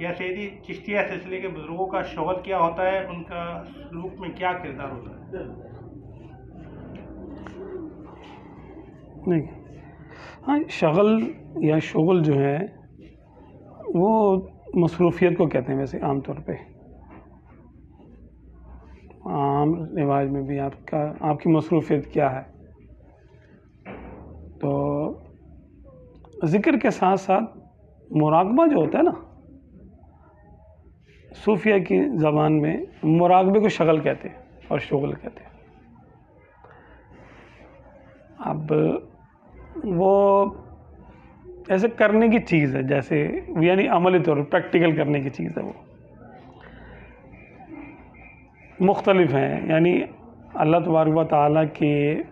یا سیدی چشتیہ سلسلے کے بزرگوں کا شغل کیا ہوتا ہے، ان کا سلوک میں کیا کردار ہوتا ہے؟ نہیں، ہاں، شغل یا شغل جو ہے وہ مصروفیت کو کہتے ہیں ویسے عام طور پہ، عام رواج میں بھی آپ کی مصروفیت کیا ہے. تو ذکر کے ساتھ ساتھ مراقبہ جو ہوتا ہے نا، صوفیہ کی زبان میں مراقبے کو شغل کہتے ہیں اور شغل کہتے ہیں. اب وہ ایسے کرنے کی چیز ہے، جیسے یعنی عملی طور پر پریکٹیکل کرنے کی چیز ہے. وہ مختلف ہیں، یعنی اللہ تبارک و تعالیٰ کے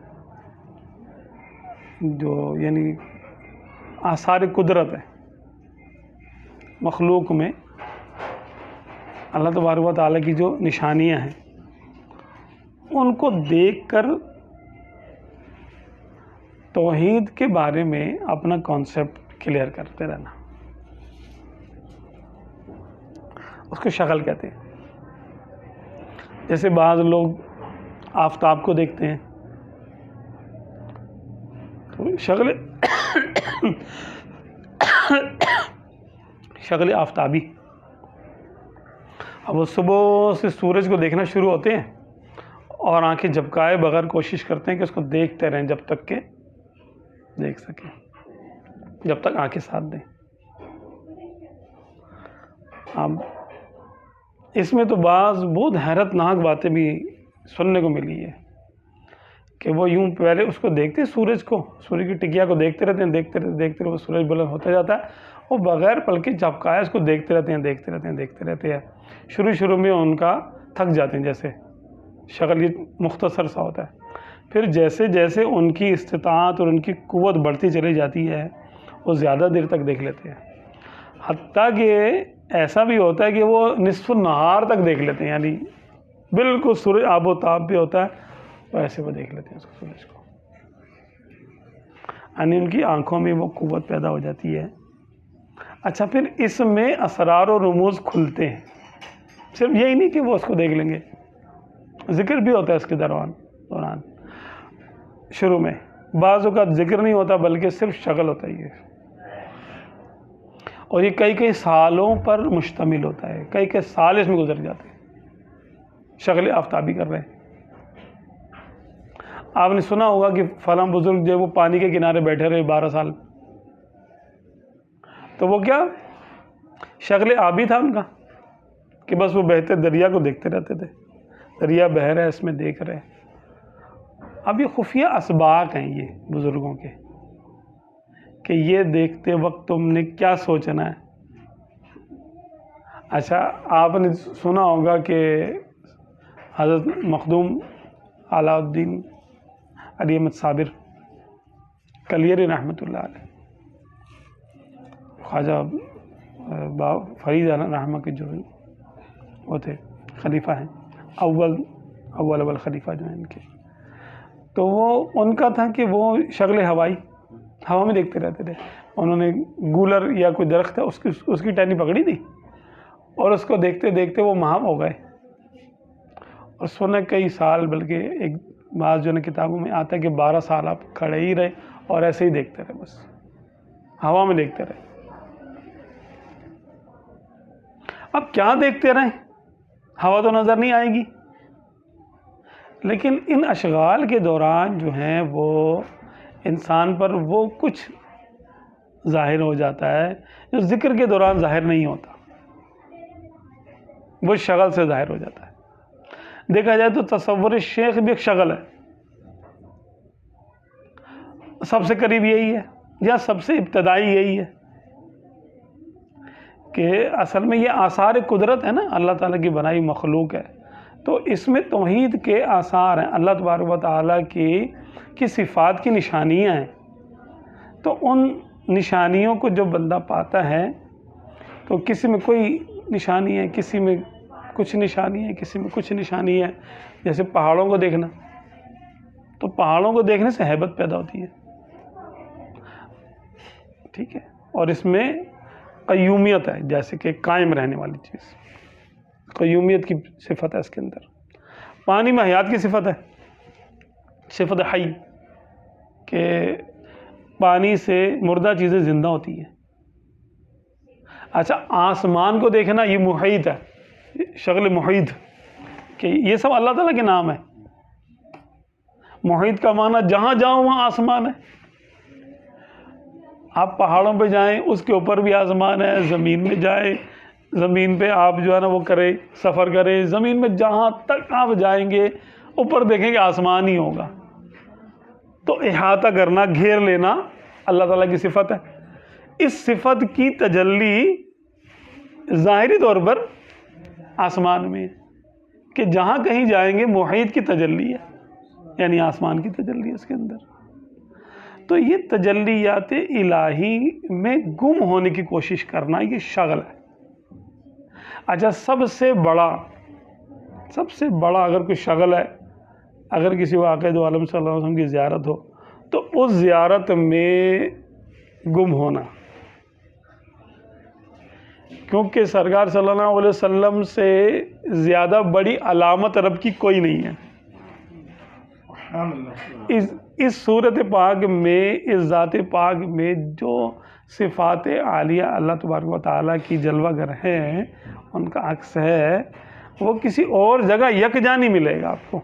جو یعنی آثار قدرت ہے مخلوق میں، اللہ تبارک و تعالیٰ کی جو نشانیاں ہیں ان کو دیکھ کر توحید کے بارے میں اپنا کانسیپٹ کلیئر کرتے رہنا، اس کو شغل کہتے ہیں. جیسے بعض لوگ آفتاب کو دیکھتے ہیں تو شغل آفتابی. اب وہ صبح سے سورج کو دیکھنا شروع ہوتے ہیں اور آنکھیں جھپکائے بغیر کوشش کرتے ہیں کہ اس کو دیکھتے رہیں جب تک کہ دیکھ سکیں، جب تک آنکھیں ساتھ دیں. اب اس میں تو بعض بہت حیرت ناک باتیں بھی سننے کو ملی ہے کہ وہ یوں پہلے اس کو دیکھتے ہیں، سورج کی ٹکیا کو دیکھتے رہتے ہیں، وہ سورج بلند ہوتا جاتا ہے، وہ بغیر پلکیں جھپکائے اس کو دیکھتے رہتے ہیں. شروع میں ان کا تھک جاتے ہیں، جیسے شغل یہ مختصر سا ہوتا ہے. پھر جیسے جیسے ان کی استطاعت اور ان کی قوت بڑھتی چلی جاتی ہے وہ زیادہ دیر تک دیکھ لیتے ہیں، حتیٰ کہ ایسا بھی ہوتا ہے کہ وہ نصف النہار تک دیکھ لیتے ہیں، یعنی بالکل سورج آب و تاب بھی ہوتا ہے تو ایسے وہ دیکھ لیتے ہیں اس کو، سورج کو. یعنی ان کی آنکھوں میں وہ قوت پیدا ہو جاتی ہے. اچھا، پھر اس میں اسرار و رموز کھلتے ہیں. صرف یہی نہیں کہ وہ اس کو دیکھ لیں گے، ذکر بھی ہوتا ہے اس کے دوران. شروع میں بعض اوقات ذکر نہیں ہوتا بلکہ صرف شغل ہوتا ہے یہ، اور یہ کئی سالوں پر مشتمل ہوتا ہے، کئی سال اس میں گزر جاتے ہیں شغل آفتابی کر رہے ہیں. آپ نے سنا ہوگا کہ فلاں بزرگ جو وہ پانی کے کنارے بیٹھے رہے 12 سال، تو وہ کیا شغل آبی تھا ان کا کہ بس وہ بہتے دریا کو دیکھتے رہتے تھے، دریا بہہ رہا ہے اس میں دیکھ رہے. اب یہ خفیہ اسباق ہیں یہ بزرگوں کے کہ یہ دیکھتے وقت تم نے کیا سوچنا ہے. اچھا، آپ نے سنا ہوگا کہ حضرت مخدوم علاء الدین علی احمد صابر کلیری رحمۃ اللہ علیہ، خواجہ فرید رحمہ کے جو وہ تھے خلیفہ ہیں، اول خلیفہ جو ہیں ان کے، تو وہ ان کا تھا کہ وہ شغل ہوا میں دیکھتے رہتے تھے. انہوں نے گولر یا کوئی درخت ہے اس کی ٹہنی پکڑی تھی اور اس کو دیکھتے دیکھتے وہ محو ہو گئے، اور سونے کئی سال، بلکہ ایک بعض جو ہے کتابوں میں آتا ہے کہ 12 سال آپ کھڑے ہی رہے اور ایسے ہی دیکھتے رہے، بس ہوا میں دیکھتے رہے. اب کیا دیکھتے رہیں، ہوا تو نظر نہیں آئے گی، لیکن ان اشغال کے دوران جو ہیں وہ انسان پر وہ کچھ ظاہر ہو جاتا ہے جو ذکر کے دوران ظاہر نہیں ہوتا، وہ شغل سے ظاہر ہو جاتا ہے. دیکھا جائے تو تصور شیخ بھی ایک شغل ہے، سب سے قریب یہی ہے یا سب سے ابتدائی یہی ہے کہ اصل میں یہ آثار قدرت ہے نا، اللہ تعالیٰ کی بنائی مخلوق ہے، تو اس میں توحید کے آثار ہیں، اللہ تبارک و تعالیٰ کی صفات کی نشانیاں ہیں. تو ان نشانیوں کو جو بندہ پاتا ہے تو کسی میں کوئی نشانی ہے، کسی میں کچھ نشانی ہے، کسی میں کچھ نشانی ہے. جیسے پہاڑوں کو دیکھنا، تو پہاڑوں کو دیکھنے سے ہیبت پیدا ہوتی ہے، ٹھیک ہے، اور اس میں قیومیت ہے، جیسے کہ قائم رہنے والی چیز، قیومیت کی صفت ہے اس کے اندر۔ پانی میں حیات کی صفت ہے، صفت حی، کہ پانی سے مردہ چیزیں زندہ ہوتی ہیں۔ اچھا، آسمان کو دیکھنا، یہ محیط ہے، شغل محیط، کہ یہ سب اللہ تعالیٰ کے نام ہے۔ محیط کا معنی جہاں جاؤ وہاں آسمان ہے۔ آپ پہاڑوں پہ جائیں، اس کے اوپر بھی آسمان ہے، زمین میں جائیں، زمین پہ آپ جو ہے نا وہ کریں، سفر کریں، زمین میں جہاں تک آپ جائیں گے اوپر دیکھیں گے آسمان ہی ہوگا۔ تو احاطہ کرنا، گھیر لینا اللہ تعالیٰ کی صفت ہے۔ اس صفت کی تجلی ظاہری طور پر آسمان میں ہے، کہ جہاں کہیں جائیں گے محیط کی تجلی ہے، یعنی آسمان کی تجلی ہے اس کے اندر۔ تو یہ تجلیات الہی میں گم ہونے کی کوشش کرنا، یہ شغل ہے۔ اچھا، سب سے بڑا اگر کوئی شغل ہے، اگر کسی واقع دو عالم صلی اللہ علیہ وسلم کی زیارت ہو تو اس زیارت میں گم ہونا، کیونکہ سرکار صلی اللہ علیہ وسلم سے زیادہ بڑی علامت رب کی کوئی نہیں ہے۔ اس صورت پاک میں، اس ذات پاک میں جو صفات عالیہ اللہ تبارک و تعالیٰ کی جلوہ گر ہیں، ان کا عکس ہے، وہ کسی اور جگہ یکجا نہیں ملے گا آپ کو،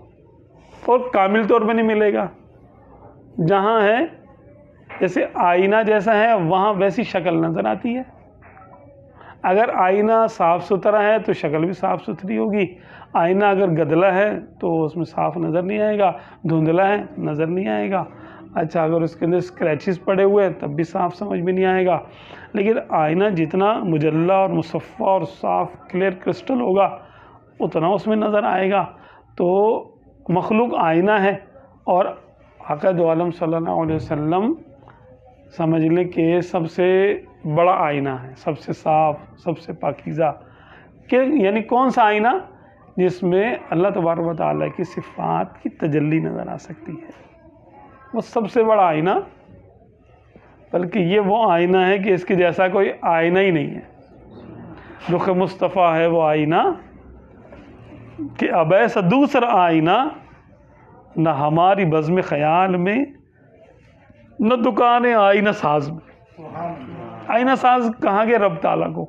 اور کامل طور پہ نہیں ملے گا۔ جہاں ہے، جیسے آئینہ جیسا ہے وہاں ویسی شکل نظر آتی ہے۔ اگر آئینہ صاف ستھرا ہے تو شکل بھی صاف ستھری ہوگی، آئینہ اگر گدلا ہے تو اس میں صاف نظر نہیں آئے گا، دھندلا ہے نظر نہیں آئے گا۔ اچھا، اگر اس کے اندر اسکریچز پڑے ہوئے ہیں تب بھی صاف سمجھ میں نہیں آئے گا۔ لیکن آئینہ جتنا مجلہ اور مصفہ اور صاف کلیئر کرسٹل ہوگا اتنا اس میں نظر آئے گا۔ تو مخلوق آئینہ ہے، اور آقا دو عالم صلی اللہ علیہ وسلم سمجھ لیں کہ سب سے بڑا آئینہ ہے، سب سے صاف، سب سے پاکیزہ، کہ یعنی کون سا آئینہ؟ جس میں اللہ تبارک و تعالیٰ کی صفات کی تجلی نظر آ سکتی ہے، وہ سب سے بڑا آئینہ۔ بلکہ یہ وہ آئینہ ہے کہ اس کے جیسا کوئی آئینہ ہی نہیں ہے۔ رخ مصطفیٰ ہے وہ آئینہ کہ اب ایسا دوسرا آئینہ نہ ہماری بزم خیال میں، نہ دکان آئینہ ساز میں۔ آئینہ ساز کہاں گے؟ رب تعالیٰ کو،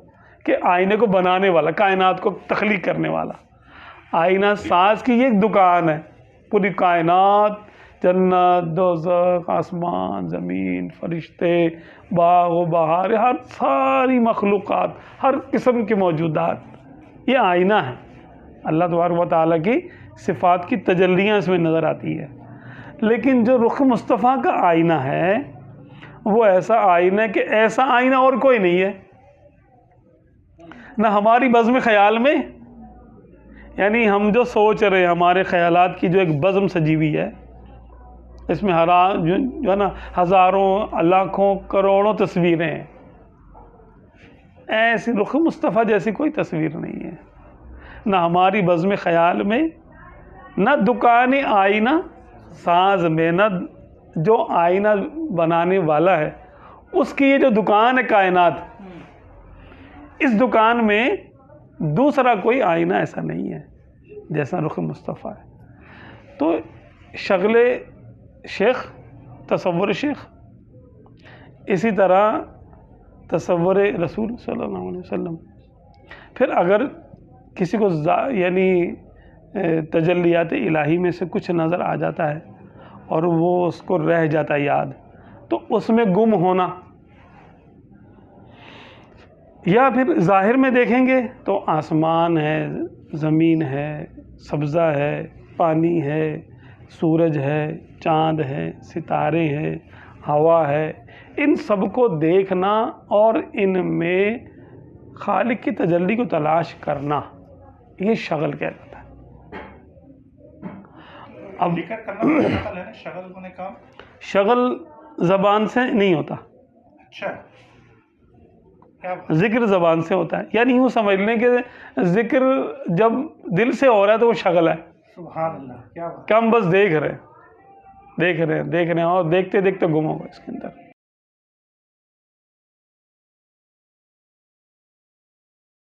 کہ آئینے کو بنانے والا، کائنات کو تخلیق کرنے والا۔ آئینہ ساز کی یہ ایک دکان ہے، پوری کائنات، جنت، دوزخ، آسمان، زمین، فرشتے، باغ و بہار، ہر ساری مخلوقات، ہر قسم کے موجودات، یہ آئینہ ہے۔ اللہ تبارک و تعالیٰ کی صفات کی تجلیاں اس میں نظر آتی ہے۔ لیکن جو رخ مصطفیٰ کا آئینہ ہے وہ ایسا آئینہ ہے کہ ایسا آئینہ اور کوئی نہیں ہے، نہ ہماری بزم خیال میں، یعنی ہم جو سوچ رہے ہیں، ہمارے خیالات کی جو ایک بزم سجی ہوئی ہے، اس میں جو ہے نا ہزاروں، لاکھوں، کروڑوں تصویریں ہیں، ایسی رخ مصطفیٰ جیسی کوئی تصویر نہیں ہے، نہ ہماری بزم خیال میں، نہ دکان آئینہ ساز میں، نہ جو آئینہ بنانے والا ہے اس کی یہ جو دکان ہے کائنات، اس دکان میں دوسرا کوئی آئینہ ایسا نہیں ہے جیسا رخ مصطفیٰ ہے۔ تو شغل شیخ، تصور شیخ، اسی طرح تصور رسول صلی اللہ علیہ وسلم۔ پھر اگر کسی کو یعنی تجلیات الہی میں سے کچھ نظر آ جاتا ہے اور وہ اس کو رہ جاتا ہے یاد، تو اس میں گم ہونا، یا پھر ظاہر میں دیکھیں گے تو آسمان ہے، زمین ہے، سبزہ ہے، پانی ہے، سورج ہے، چاند ہے، ستارے ہیں، ہوا ہے، ان سب کو دیکھنا اور ان میں خالق کی تجلی کو تلاش کرنا، یہ شغل کہلاتا ہے۔ اب ذکر کرنا شغل ہے، شغل کو نے کہا شغل زبان سے نہیں ہوتا، اچھا، کیا ذکر زبان سے ہوتا ہے، یعنی یوں سمجھ لیں کہ ذکر جب دل سے ہو رہا ہے تو وہ شغل ہے، سبحان اللہ، کیا بات، کہ ہم بس دیکھ رہے ہیں اور دیکھتے دیکھتے گم ہو گئے اس کے اندر۔